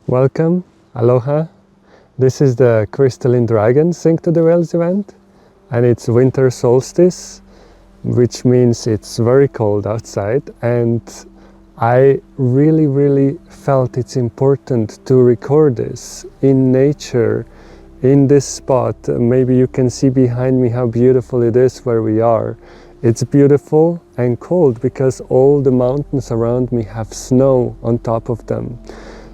Welcome, aloha. This is the Crystalline Dragon Sing to the Whales event, and it's winter solstice, which means it's very cold outside, and I really felt it's important to record this in nature, in this spot. Maybe you can see behind me how beautiful it is where we are. It's beautiful and cold because all the mountains around me have snow on top of them.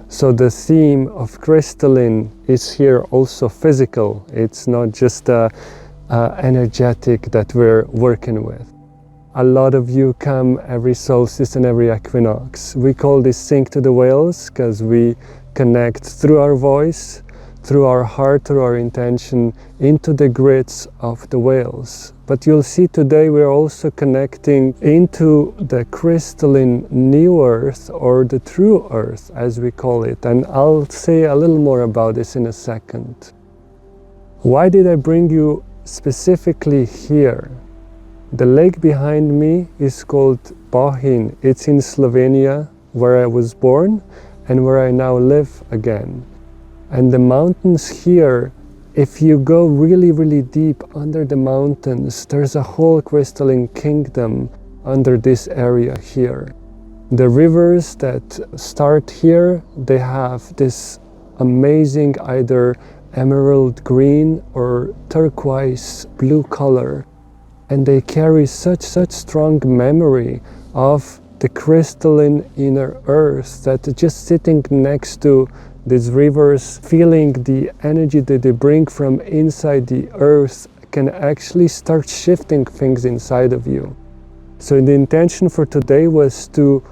So the theme of crystalline is here also physical. It's not just energetic that we're working with. A lot of you come every solstice and every equinox. We call this Sing to the Whales because we connect through our voice, through our heart, through our intention, into the grids of the whales. But you'll see today we're also connecting into the crystalline new earth, or the true earth as we call it. And I'll say a little more about this in a second. Why did I bring you specifically here? The lake behind me is called Bohinj. It's in Slovenia, where I was born and where I now live again. And the mountains here, if you go really deep under the mountains, there's a whole crystalline kingdom under this area here. The rivers that start here, they have this amazing either emerald green or turquoise blue color. And they carry such strong memory of the crystalline inner earth that just sitting next to these rivers, feeling the energy that they bring from inside the earth can actually start shifting things inside of you. So the intention for today was to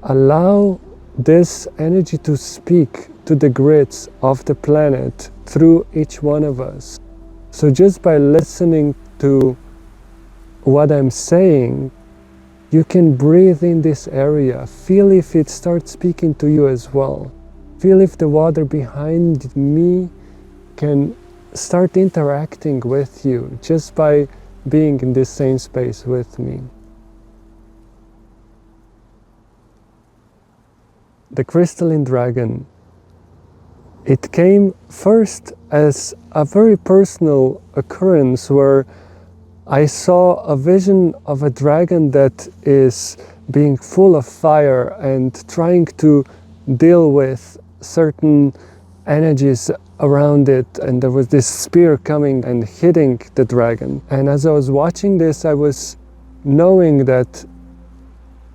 allow this energy to speak to the grids of the planet through each one of us. So just by listening to what I'm saying, you can breathe in this area, feel if it starts speaking to you as well. Feel if the water behind me can start interacting with you just by being in this same space with me. The Crystalline Dragon, it came first as a very personal occurrence where I saw a vision of a dragon that is being full of fire and trying to deal with certain energies around it, and there was this spear coming and hitting the dragon. And as I was watching this, I was knowing that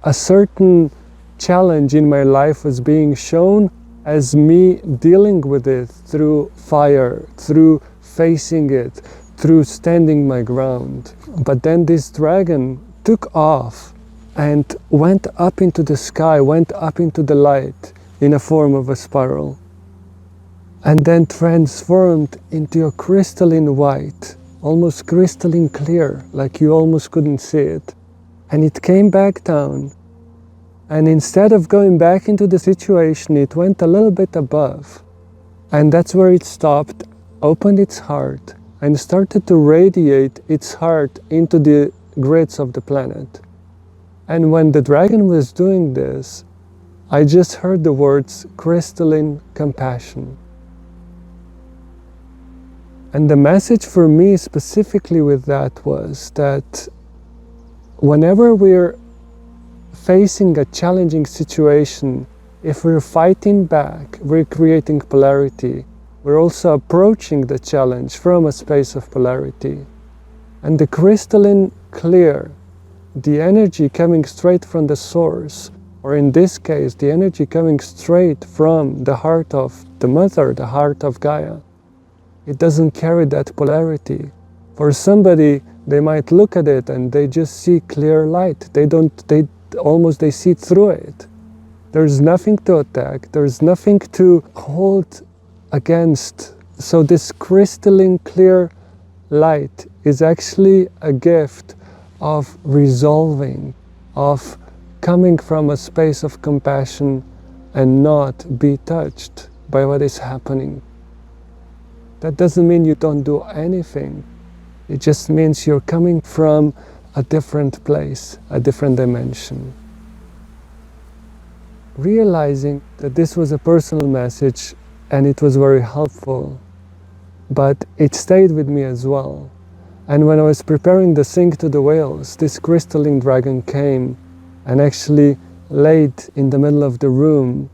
a certain challenge in my life was being shown as me dealing with it through fire, through facing it, through standing my ground. But then this dragon took off and went up into the sky, went up into the light in a form of a spiral, and then transformed into a crystalline white, almost crystalline clear, like you almost couldn't see it. And it came back down, and instead of going back into the situation, it went a little bit above, and that's where it stopped, opened its heart, and started to radiate its heart into the grids of the planet. And when the dragon was doing this, I just heard the words crystalline compassion. And the message for me specifically with that was that whenever we're facing a challenging situation, if we're fighting back, we're creating polarity. We're also approaching the challenge from a space of polarity. And the crystalline clear, the energy coming straight from the source, or in this case, the energy coming straight from the heart of the mother, the heart of Gaia, it doesn't carry that polarity. For somebody, they might look at it and they just see clear light. They see through it. There's nothing to attack. There's nothing to hold against. So this crystalline clear light is actually a gift of resolving, of coming from a space of compassion and not be touched by what is happening. That doesn't mean you don't do anything. It just means you're coming from a different place, a different dimension. realizing that this was a personal message and it was very helpful, but it stayed with me as well. And when I was preparing the Sing to the Whales, this crystalline dragon came and actually laid in the middle of the room,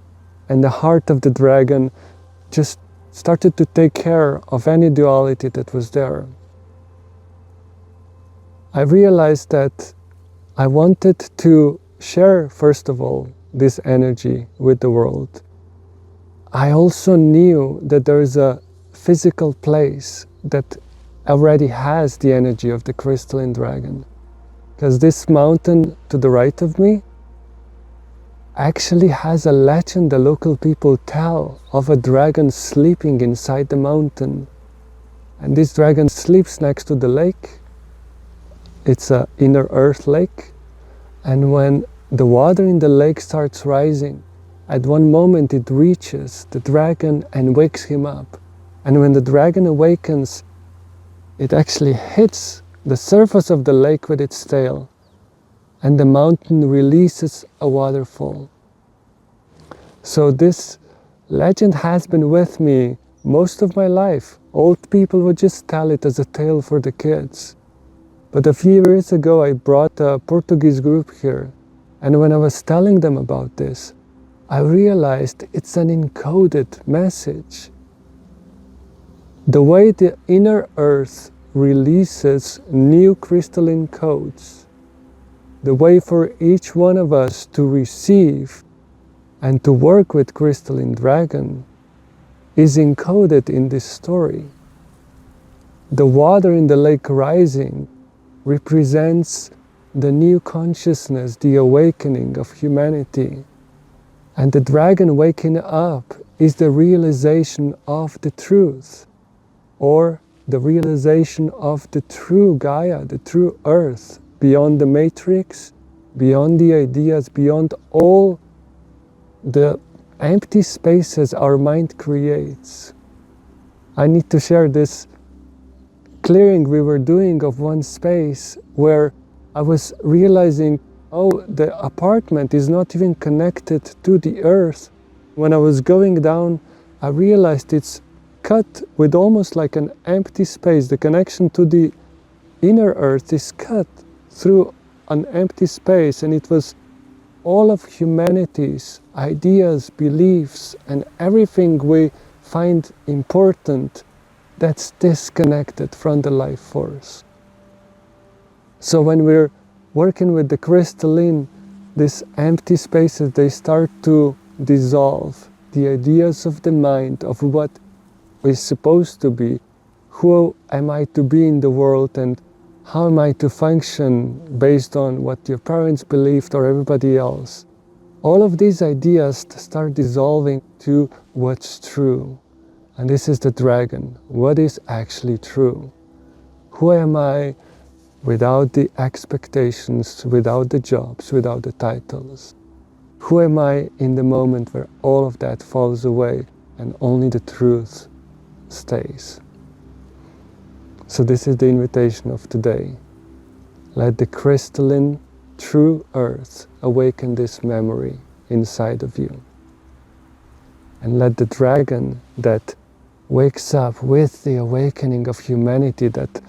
and the heart of the dragon just started to take care of any duality that was there. I realized that I wanted to share, first of all, this energy with the world. I also knew that there is a physical place that already has the energy of the crystalline dragon, because this mountain to the right of me actually has a legend the local people tell of a dragon sleeping inside the mountain. And this dragon sleeps next to the lake. It's an inner earth lake, and when the water in the lake starts rising, at one moment it reaches the dragon and wakes him up. And when the dragon awakens, it actually hits the surface of the lake with its tail, and the mountain releases a waterfall. So this legend has been with me most of my life. Old people would just tell it as a tale for the kids. But a few years ago I brought a Portuguese group here, and when I was telling them about this, I realized it's an encoded message. The way the inner earth releases new crystalline codes, the way for each one of us to receive and to work with Crystalline Dragon is encoded in this story. The water in the lake rising represents the new consciousness, the awakening of humanity. And the dragon waking up is the realization of the truth, or the realization of the true Gaia, the true earth, beyond the matrix, beyond the ideas, beyond all the empty spaces our mind creates. I need to share this clearing we were doing of one space where I was realizing, oh, the apartment is not even connected to the earth. When I was going down, I realized it's cut with almost like an empty space. The connection to the inner earth is cut through an empty space, and it was all of humanity's ideas, beliefs, and everything we find important that's disconnected from the life force. So when we're working with the crystalline, these empty spaces, they start to dissolve. The ideas of the mind, of what is supposed to be, who am I to be in the world, and how am I to function based on what your parents believed or everybody else. All of these ideas start dissolving to what's true. And this is the dragon. What is actually true? Who am I without the expectations, without the jobs, without the titles? Who am I in the moment where all of that falls away and only the truth stays? So this is the invitation of today. Let the crystalline, true earth awaken this memory inside of you. And let the dragon that wakes up with the awakening of humanity, that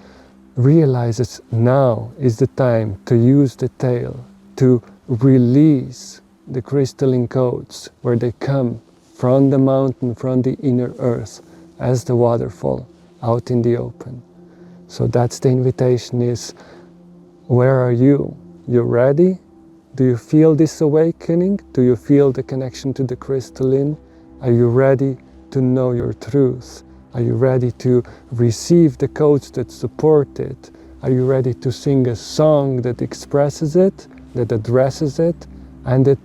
realizes now is the time to use the tail to release the crystalline codes where they come from the mountain, from the inner earth, as the waterfall out in the open. So that's the invitation, is where are you? You ready? Do you feel this awakening? Do you feel the connection to the crystalline? Are you ready to know your truth? Are you ready to receive the codes that support it? Are you ready to sing a song that expresses it, that addresses it, and it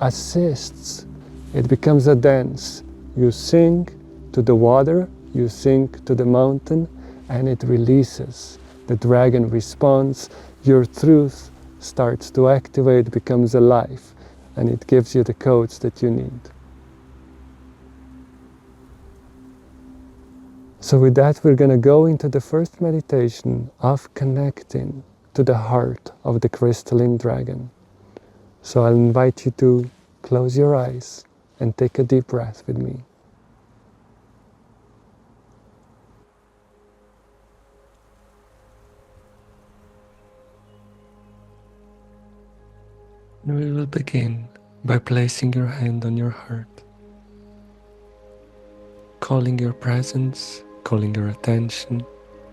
assists? It becomes a dance. You sing to the water, you sing to the mountain, and it releases. The dragon responds, your truth starts to activate, becomes alive, and it gives you the codes that you need. So with that, we're going to go into the first meditation of connecting to the heart of the crystalline dragon. So I'll invite you to close your eyes and take a deep breath with me. And we will begin by placing your hand on your heart, calling your presence, calling your attention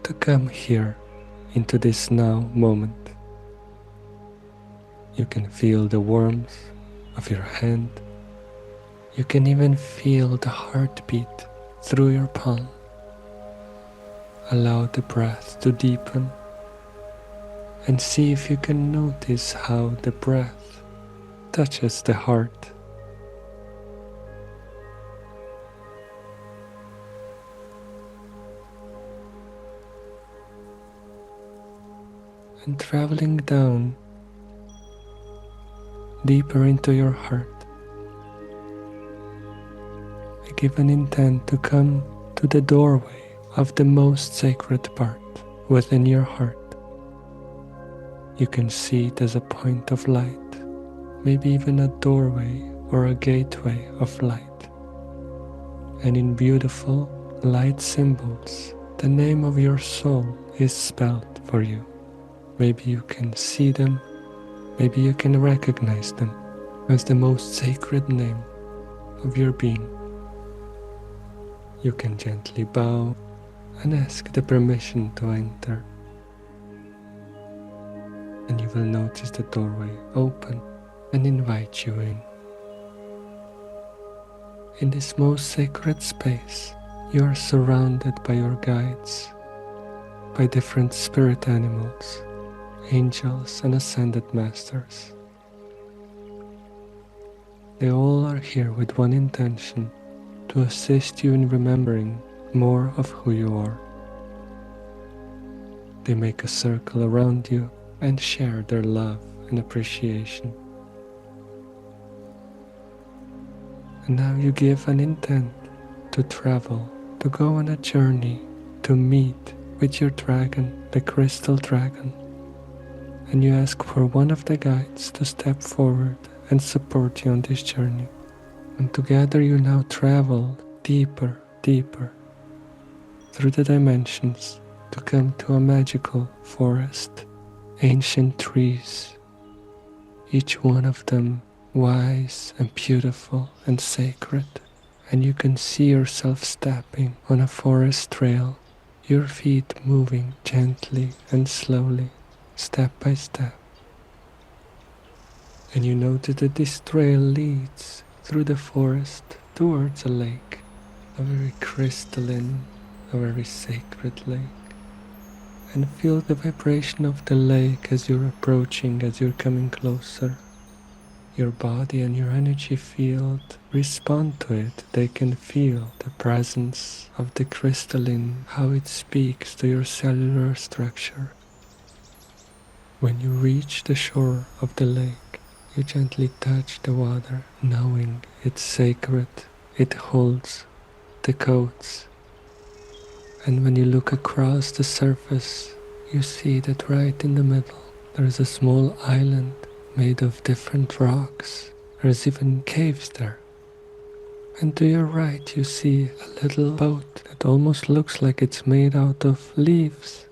to come here into this now moment. You can feel the warmth of your hand. You can even feel the heartbeat through your palm. Allow the breath to deepen and see if you can notice how the breath touches the heart. And traveling down deeper into your heart, I give an intent to come to the doorway of the most sacred part within your heart. You can see it as a point of light, maybe even a doorway or a gateway of light. And in beautiful light symbols, the name of your soul is spelled for you. Maybe you can see them, maybe you can recognize them as the most sacred name of your being. You can gently bow and ask the permission to enter. And you will notice the doorway open and invite you in. In this most sacred space, you are surrounded by your guides, by different spirit animals, angels and ascended masters. They all are here with one intention: to assist you in remembering more of who you are. They make a circle around you and share their love and appreciation. And now you give an intent to travel, to go on a journey, to meet with your dragon, the Crystal Dragon. And you ask for one of the guides to step forward and support you on this journey. And together you now travel deeper, deeper through the dimensions to come to a magical forest, ancient trees, each one of them wise and beautiful and sacred. And you can see yourself stepping on a forest trail, your feet moving gently and slowly, step by step. And you notice that this trail leads through the forest towards a lake, a very crystalline, a very sacred lake. And feel the vibration of the lake as you're approaching, as you're coming closer. Your body and your energy field respond to it. They can feel the presence of the crystalline, how it speaks to your cellular structure. When you reach the shore of the lake, you gently touch the water, knowing it's sacred, it holds the codes. And when you look across the surface, you see that right in the middle there is a small island made of different rocks. There's even caves there. And to your right you see a little boat that almost looks like it's made out of leaves.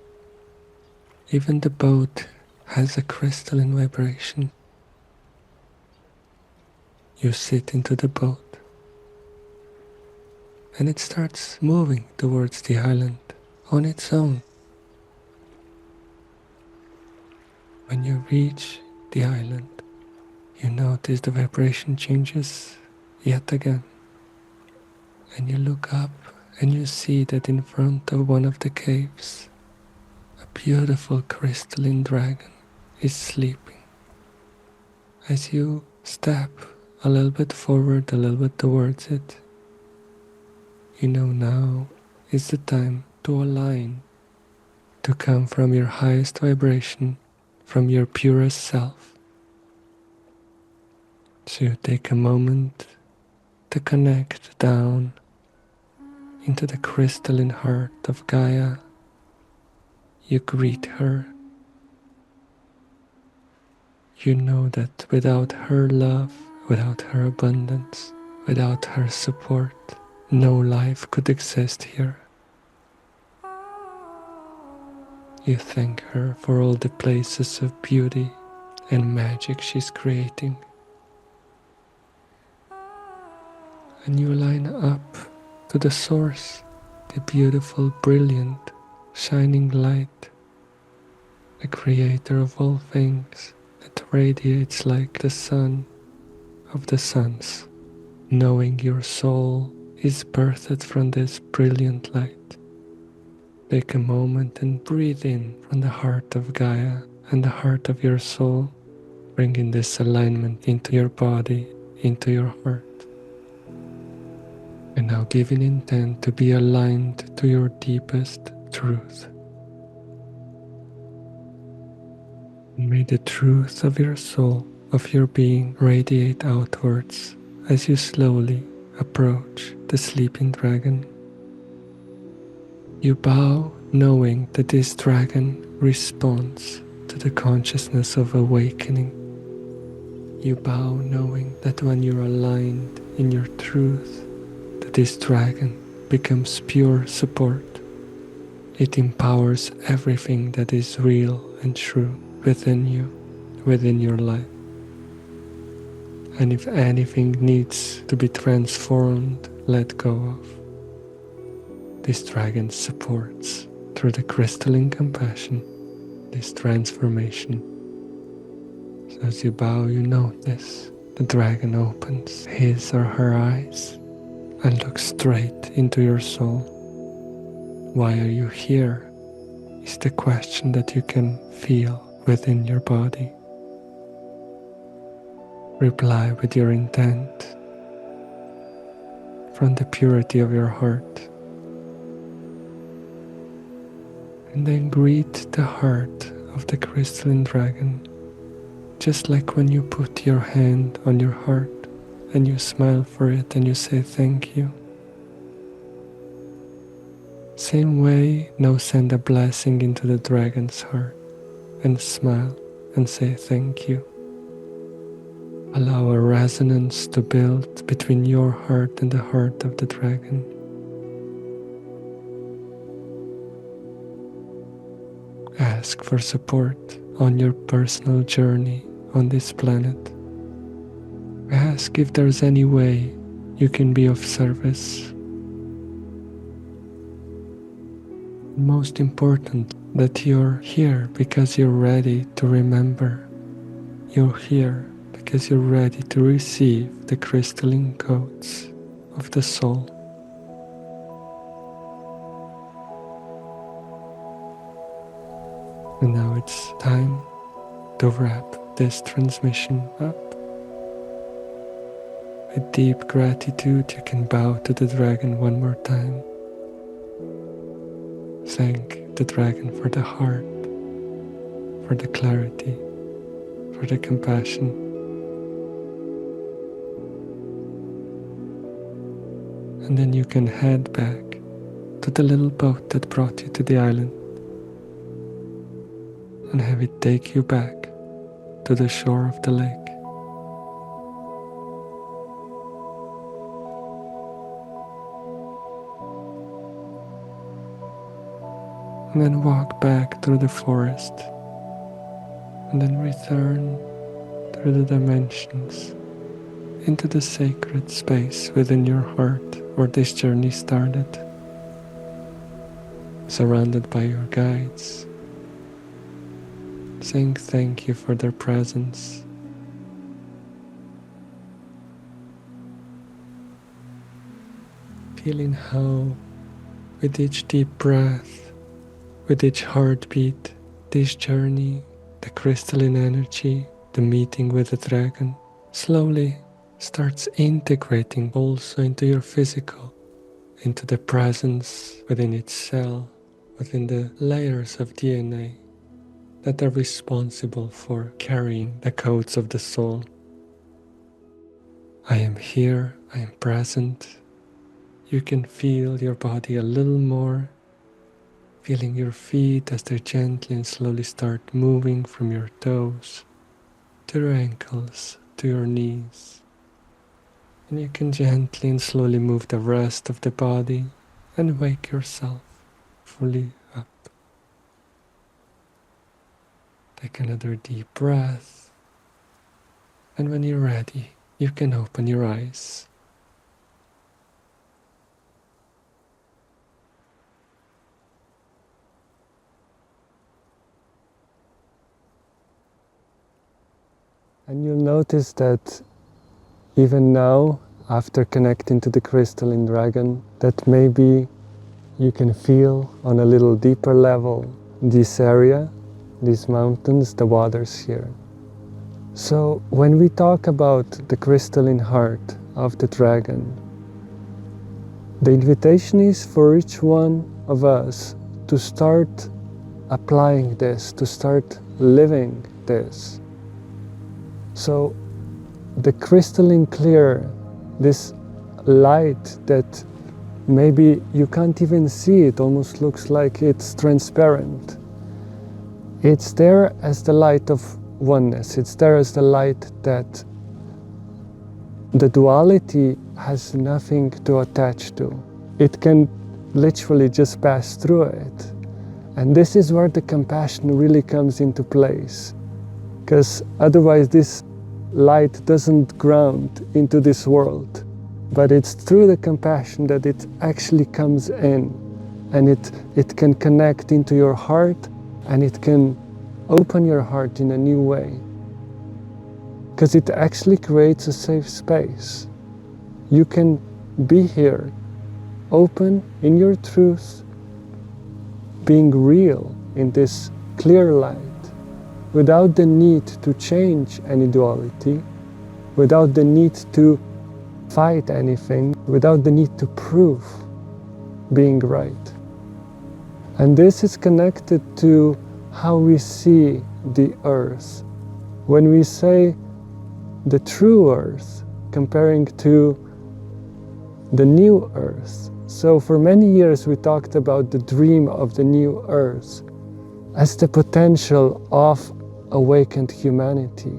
Even the boat has a crystalline vibration. You sit into the boat and it starts moving towards the island on its own. When you reach the island, you notice the vibration changes yet again. And you look up and you see that in front of one of the caves, a beautiful crystalline dragon is sleeping. As you step a little bit forward, a little bit towards it, you know now is the time to align, to come from your highest vibration, from your purest self. So you take a moment to connect down into the crystalline heart of Gaia. You greet her. You know that without her love Without her abundance, without her support, no life could exist here. You thank her for all the places of beauty and magic she's creating. And you line up to the source, the beautiful, brilliant, shining light, the creator of all things that radiates like the sun of the suns, knowing your soul is birthed from this brilliant light. Take a moment and breathe in from the heart of Gaia and the heart of your soul, bringing this alignment into your body, into your heart. And now giving intent to be aligned to your deepest truth. And may the truth of your soul, of your being, radiate outwards as you slowly approach the sleeping dragon. You bow knowing that this dragon responds to the consciousness of awakening. You bow knowing that when you're aligned in your truth, that this dragon becomes pure support. It empowers everything that is real and true within you, within your life. And if anything needs to be transformed, let go of. This dragon supports, through the crystalline compassion, this transformation. So as you bow, you notice the dragon opens his or her eyes and looks straight into your soul. Why are you here? Is the question that you can feel within your body. Reply with your intent from the purity of your heart. And then greet the heart of the crystalline dragon, just like when you put your hand on your heart and you smile for it and you say thank you. Same way, now send a blessing into the dragon's heart and smile and say thank you. Allow a resonance to build between your heart and the heart of the dragon. Ask for support on your personal journey on this planet. Ask if there's any way you can be of service. Most important, that you're here because you're ready to remember. You're here because you're ready to receive the crystalline codes of the soul. And now it's time to wrap this transmission up. With deep gratitude, you can bow to the dragon one more time. Thank the dragon for the heart, for the clarity, for the compassion. And then you can head back to the little boat that brought you to the island and have it take you back to the shore of the lake. And then walk back through the forest, and then return through the dimensions into the sacred space within your heart where this journey started, surrounded by your guides, saying thank you for their presence. Feeling how with each deep breath, with each heartbeat, this journey, the crystalline energy, the meeting with the dragon, slowly starts integrating also into your physical, into the presence within its cell, within the layers of DNA that are responsible for carrying the codes of the soul. I am here, I am present. You can feel your body a little more, feeling your feet as they gently and slowly start moving from your toes to your ankles, to your knees, And you can gently and slowly move the rest of the body and wake yourself fully up. Take another deep breath. And when you're ready, you can open your eyes. And you'll notice that even now, after connecting to the Crystalline Dragon, that maybe you can feel on a little deeper level this area, these mountains, the waters here. So when we talk about the crystalline heart of the dragon, the invitation is for each one of us to start applying this, to start living this. So the crystalline clear, this light that maybe you can't even see, it almost looks like it's transparent. It's there as the light of oneness. It's there as the light that the duality has nothing to attach to. It can literally just pass through it. And this is where the compassion really comes into place. Because otherwise this light doesn't ground into this world. But it's through the compassion that it actually comes in, and it can connect into your heart, and it can open your heart in a new way. Because it actually creates a safe space. You can be here, open in your truth, being real in this clear light, without the need to change any duality, without the need to fight anything, without the need to prove being right. And this is connected to how we see the earth. When we say the true earth, comparing to the new earth. So for many years we talked about the dream of the new earth as the potential of awakened humanity.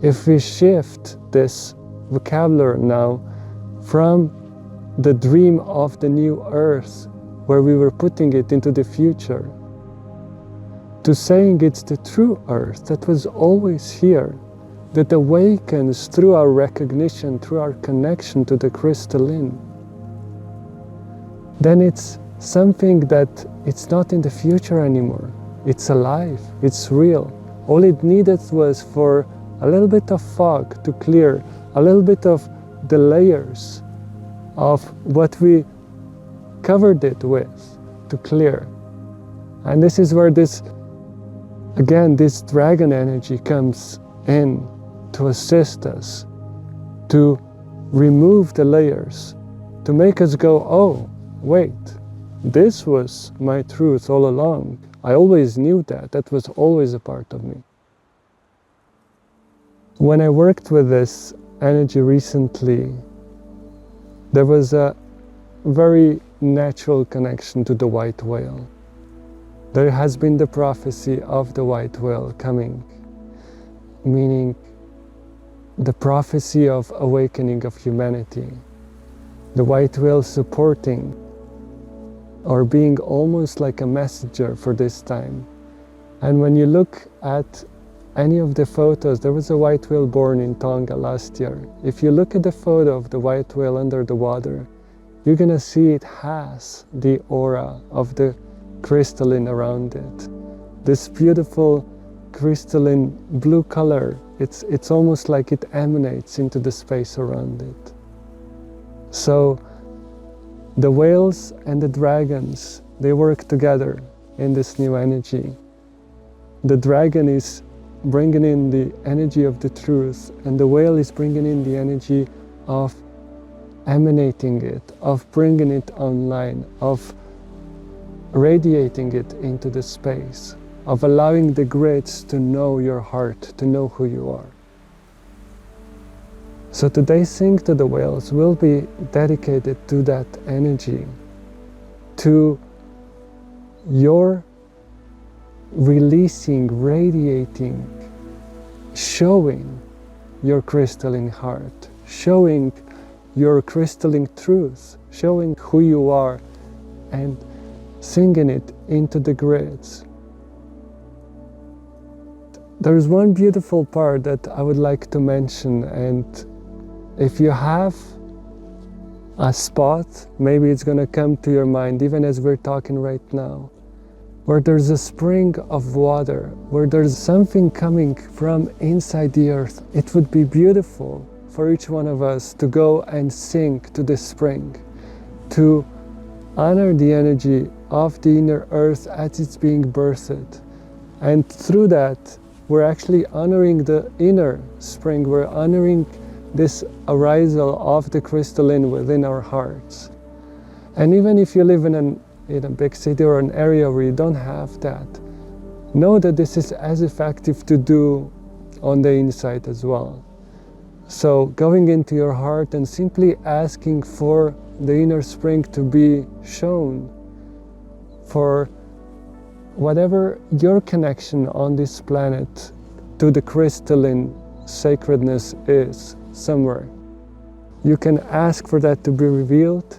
If we shift this vocabulary now from the dream of the new earth, where we were putting it into the future, to saying it's the true earth that was always here, that awakens through our recognition, through our connection to the crystalline, then it's something that it's not in the future anymore. It's alive, it's real. All it needed was for a little bit of fog to clear, a little bit of the layers of what we covered it with to clear. And this is where this, again, this dragon energy comes in to assist us, to remove the layers, to make us go, oh, wait, this was my truth all along. I always knew that. That was always a part of me. When I worked with this energy recently, there was a very natural connection to the white whale. There has been the prophecy of the white whale coming, meaning the prophecy of awakening of humanity. The white whale supporting or being almost like a messenger for this time. And when you look at any of the photos, there was a white whale born in Tonga last year. If you look at the photo of the white whale under the water, you're gonna see it has the aura of the crystalline around it. This beautiful crystalline blue color, it's almost like it emanates into the space around it. So the whales and the dragons, they work together in this new energy. The dragon is bringing in the energy of the truth, and the whale is bringing in the energy of emanating it, of bringing it online, of radiating it into the space, of allowing the grids to know your heart, to know who you are. So today's Sing to the Whales will be dedicated to that energy, to your releasing, radiating, showing your crystalline heart, showing your crystalline truth, showing who you are, and singing it into the grids. There's one beautiful part that I would like to mention, and if you have a spot, maybe it's going to come to your mind even as we're talking right now, where there's a spring of water, where there's something coming from inside the earth. It would be beautiful for each one of us to go and sing to this spring, to honor the energy of the inner earth as it's being birthed. And through that, we're actually honoring the inner spring. We're honoring this arisal of the crystalline within our hearts. And even if you live in a big city or an area where you don't have that, know that this is as effective to do on the inside as well. So going into your heart and simply asking for the inner spring to be shown, for whatever your connection on this planet to the crystalline sacredness is somewhere. You can ask for that to be revealed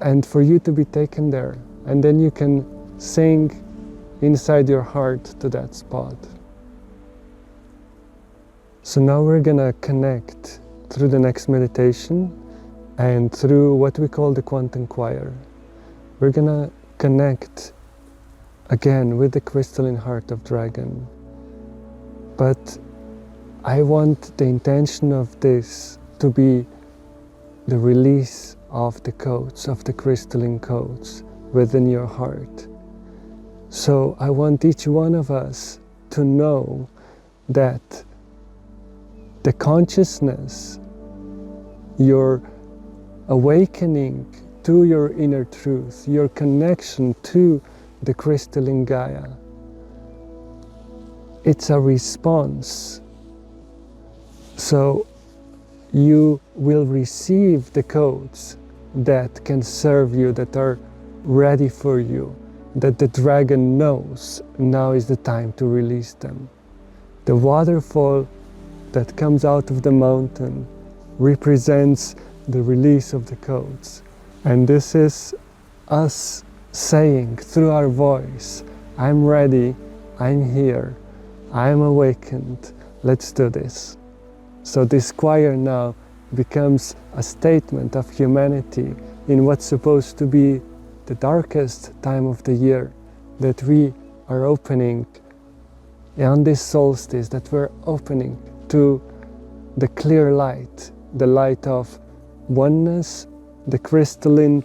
and for you to be taken there. And then you can sing inside your heart to that spot. So now we're gonna connect through the next meditation and through what we call the quantum choir. We're gonna connect again with the crystalline heart of dragon. But I want the intention of this to be the release of the codes, of the crystalline codes within your heart. So I want each one of us to know that the consciousness, your awakening to your inner truth, your connection to the crystalline Gaia, it's a response. So you will receive the codes that can serve you, that are ready for you, that the dragon knows now is the time to release them. The waterfall that comes out of the mountain represents the release of the codes. And this is us saying through our voice, I'm ready, I'm here, I'm awakened, let's do this. So this choir now becomes a statement of humanity in what's supposed to be the darkest time of the year, that we are opening on this solstice, that we're opening to the clear light, the light of oneness, the crystalline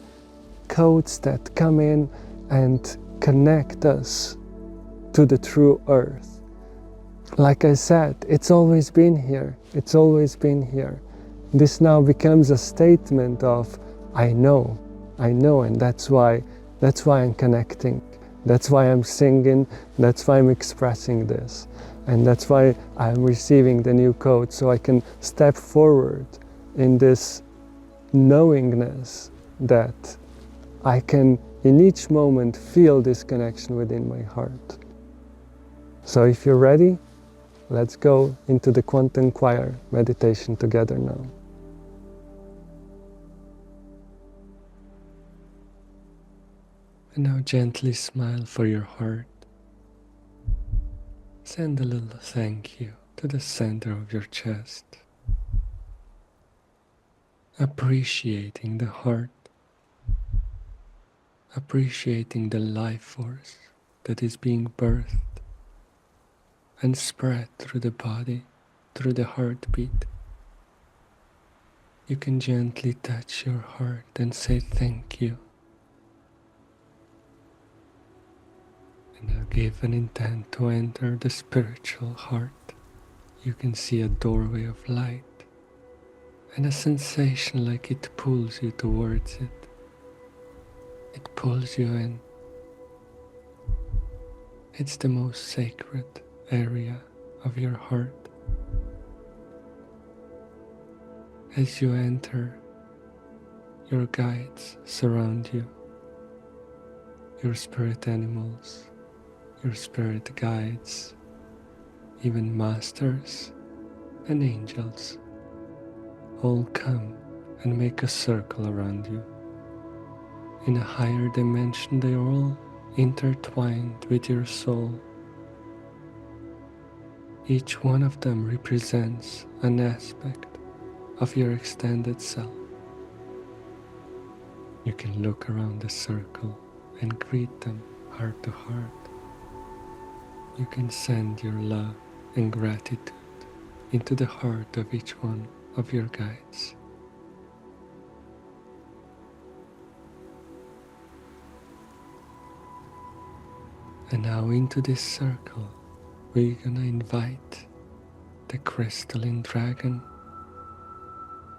codes that come in and connect us to the true earth. Like I said, it's always been here. It's always been here. This now becomes a statement of, I know, and that's why I'm connecting. That's why I'm singing, that's why I'm expressing this. And that's why I'm receiving the new code, so I can step forward in this knowingness that I can, in each moment, feel this connection within my heart. So if you're ready, let's go into the quantum choir meditation together now. And now gently smile for your heart. Send a little thank you to the center of your chest. Appreciating the heart, appreciating the life force that is being birthed and spread through the body, through the heartbeat. You can gently touch your heart and say thank you. And now give an intent to enter the spiritual heart. You can see a doorway of light and a sensation like it pulls you towards it. It pulls you in. It's the most sacred area of your heart. As you enter, your guides surround you, your spirit animals, your spirit guides, even masters and angels all come and make a circle around you. In a higher dimension, they are all intertwined with your soul. Each one of them represents an aspect of your extended self. You can look around the circle and greet them heart to heart. You can send your love and gratitude into the heart of each one of your guides. And now into this circle, we're gonna invite the Crystalline Dragon.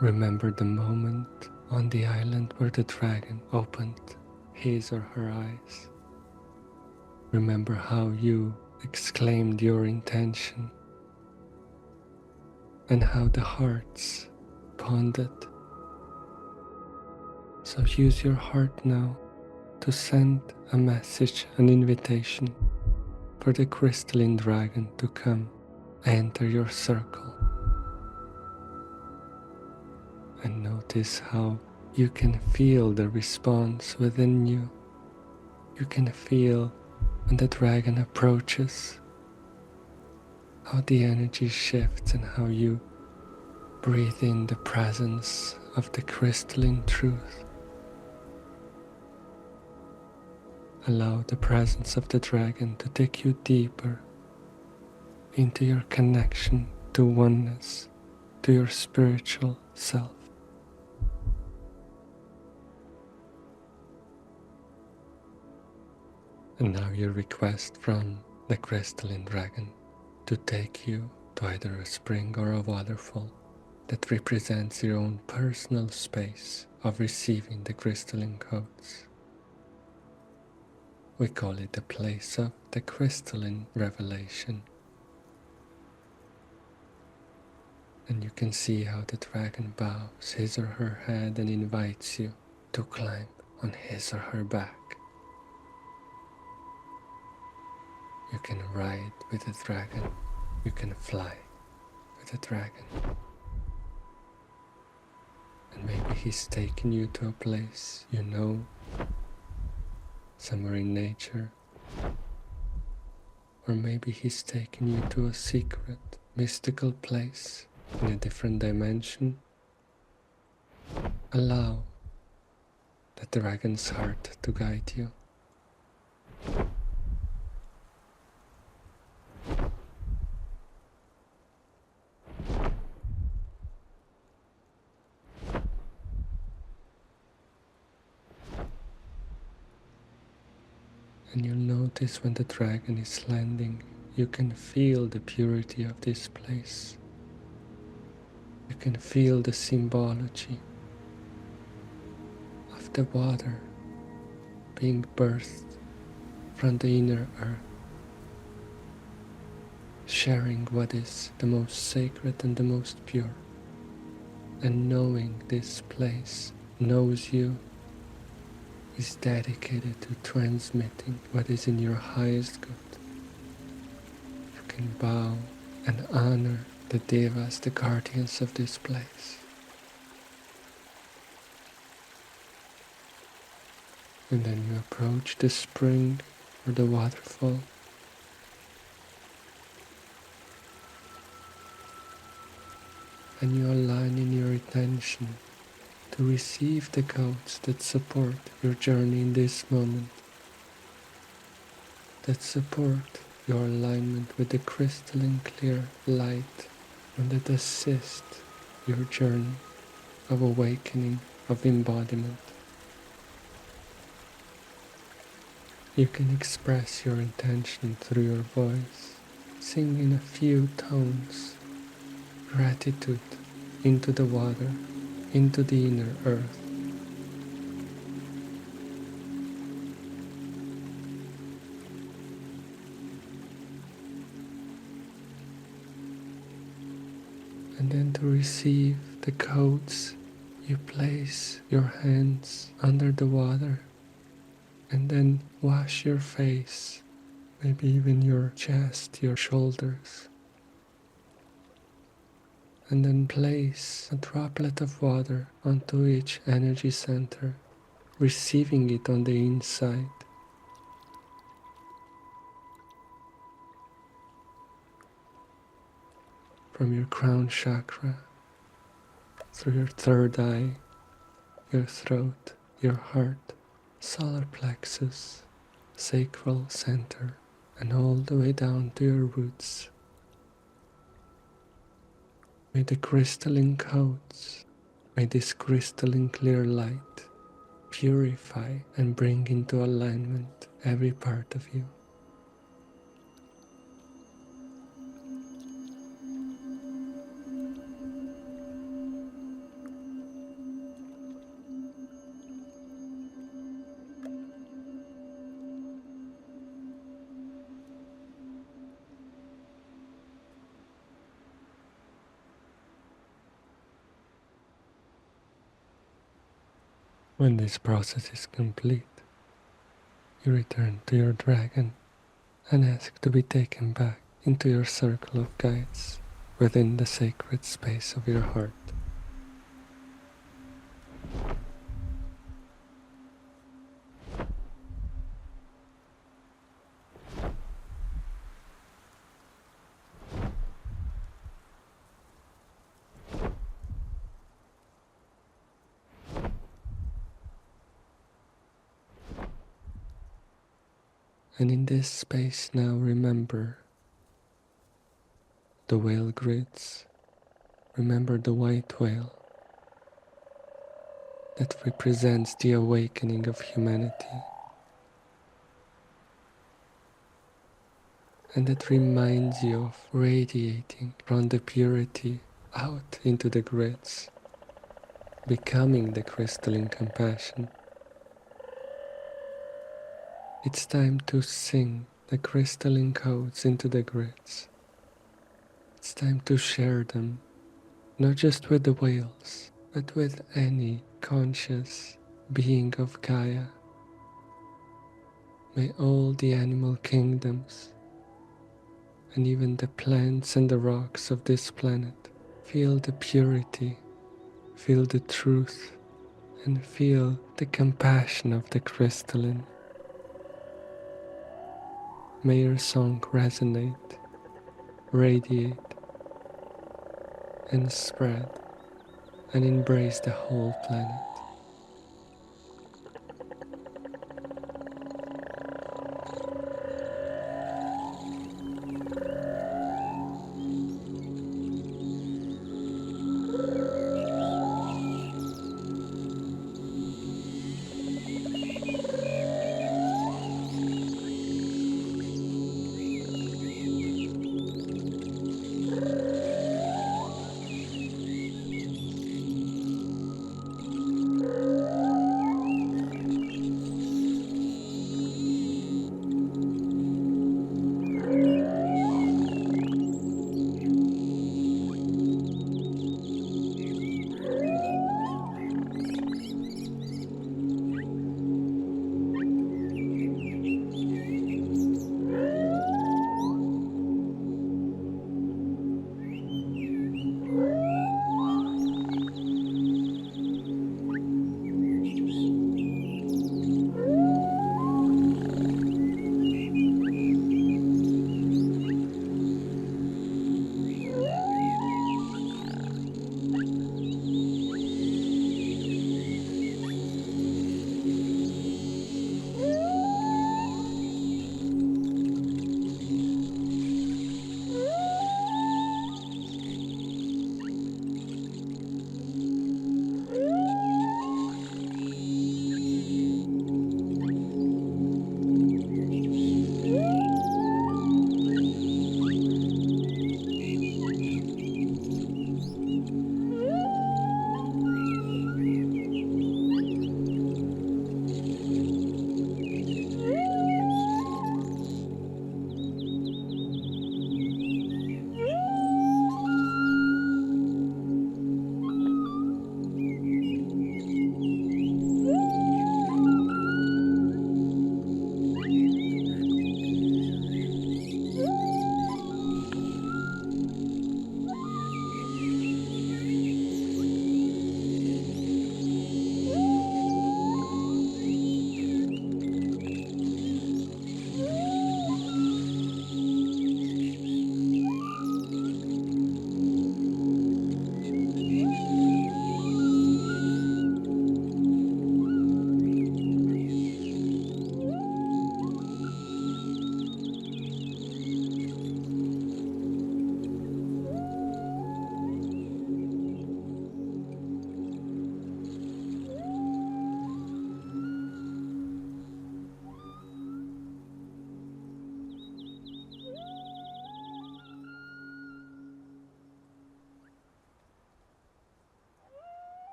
Remember the moment on the island where the dragon opened his or her eyes. Remember how you exclaimed your intention and how the hearts bonded. So use your heart now to send a message, an invitation for the Crystalline Dragon to come enter your circle. And notice how you can feel the response within you. You can feel when the dragon approaches, how the energy shifts and how you breathe in the presence of the crystalline truth. Allow the presence of the dragon to take you deeper into your connection to oneness, to your spiritual self. And now your request from the Crystalline Dragon to take you to either a spring or a waterfall that represents your own personal space of receiving the crystalline codes. We call it the place of the crystalline revelation. And you can see how the dragon bows his or her head and invites you to climb on his or her back. You can ride with the dragon. You can fly with the dragon. And maybe he's taking you to a place you know, somewhere in nature. Or maybe he's taking you to a secret, mystical place in a different dimension. Allow the dragon's heart to guide you. And you'll notice when the dragon is landing, you can feel the purity of this place. You can feel the symbology of the water being birthed from the inner earth, sharing what is the most sacred and the most pure. And knowing this place knows you, is dedicated to transmitting what is in your highest good. You can bow and honor the devas, the guardians of this place. And then you approach the spring or the waterfall. And you align in your attention to receive the codes that support your journey in this moment, that support your alignment with the crystalline clear light, and that assist your journey of awakening, of embodiment. You can express your intention through your voice, sing in a few tones, gratitude into the water, into the inner earth. And then to receive the codes, you place your hands under the water and then wash your face, maybe even your chest, your shoulders. and then place a droplet of water onto each energy center, receiving it on the inside. From your crown chakra, through your third eye, your throat, your heart, solar plexus, sacral center, and all the way down to your roots. May the crystalline codes, may this crystalline clear light purify and bring into alignment every part of you. When this process is complete, you return to your dragon and ask to be taken back into your circle of guides within the sacred space of your heart. And in this space now remember the whale grids. Remember the white whale that represents the awakening of humanity, and that reminds you of radiating from the purity out into the grids, becoming the crystalline compassion. It's time to sing the crystalline codes into the grids. It's time to share them, not just with the whales, but with any conscious being of Gaia. May all the animal kingdoms and even the plants and the rocks of this planet feel the purity, feel the truth, and feel the compassion of the crystalline. May your song resonate, radiate, and spread, and embrace the whole planet.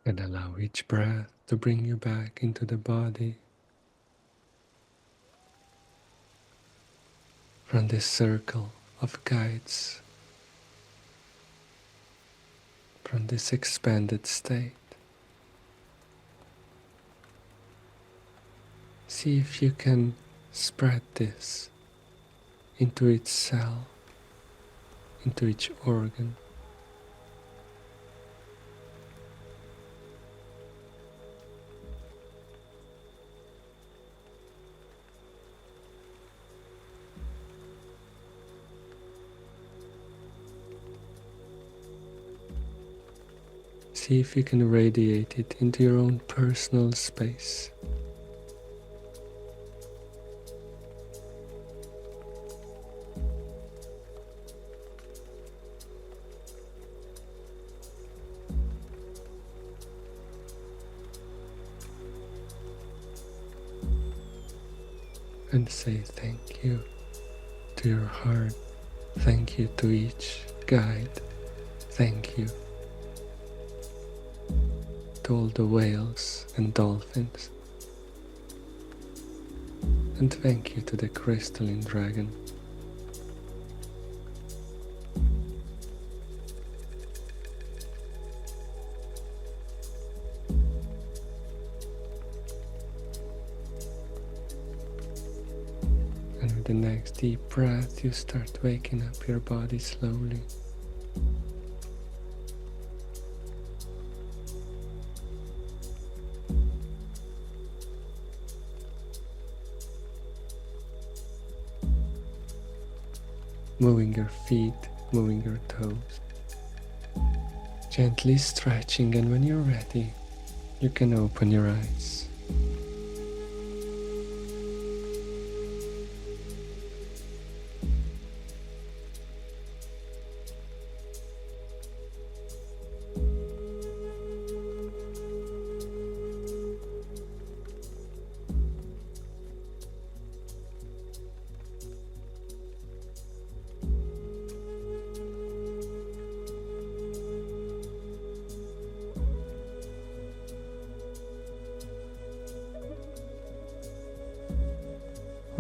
And allow each breath to bring you back into the body from this circle of guides, from this expanded state. See if you can spread this into each cell, into each organ. See if you can radiate it into your own personal space. And say thank you to your heart. Thank you to each guide. Thank you to all the whales and dolphins. And thank you to the Crystalline Dragon. And with the next deep breath, you start waking up your body slowly. Moving your feet, moving your toes, gently stretching, and when you're ready, you can open your eyes.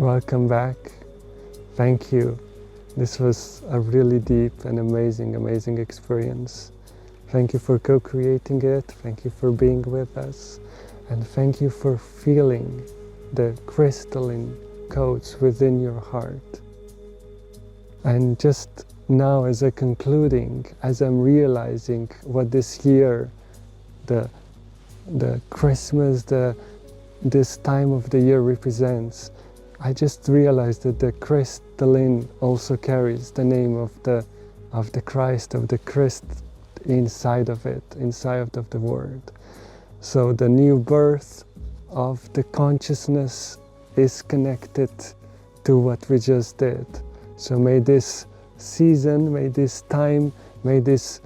Welcome back. Thank you. This was a really deep and amazing experience. Thank you for co-creating it. Thank you for being with us. And thank you for feeling the crystalline codes within your heart. And just now, as a concluding, as I'm realizing what this year, the Christmas, this time of the year represents, I just realized that the crystalline also carries the name of the Christ, of the Christ inside of it, inside of the word. So the new birth of the consciousness is connected to what we just did. So may this season, may this time, may this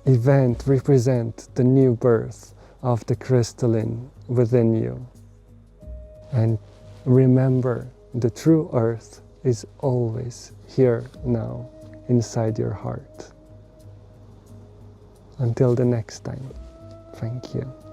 event represent the new birth of the crystalline within you. And remember, the true earth is always here now, inside your heart. Until the next time, thank you.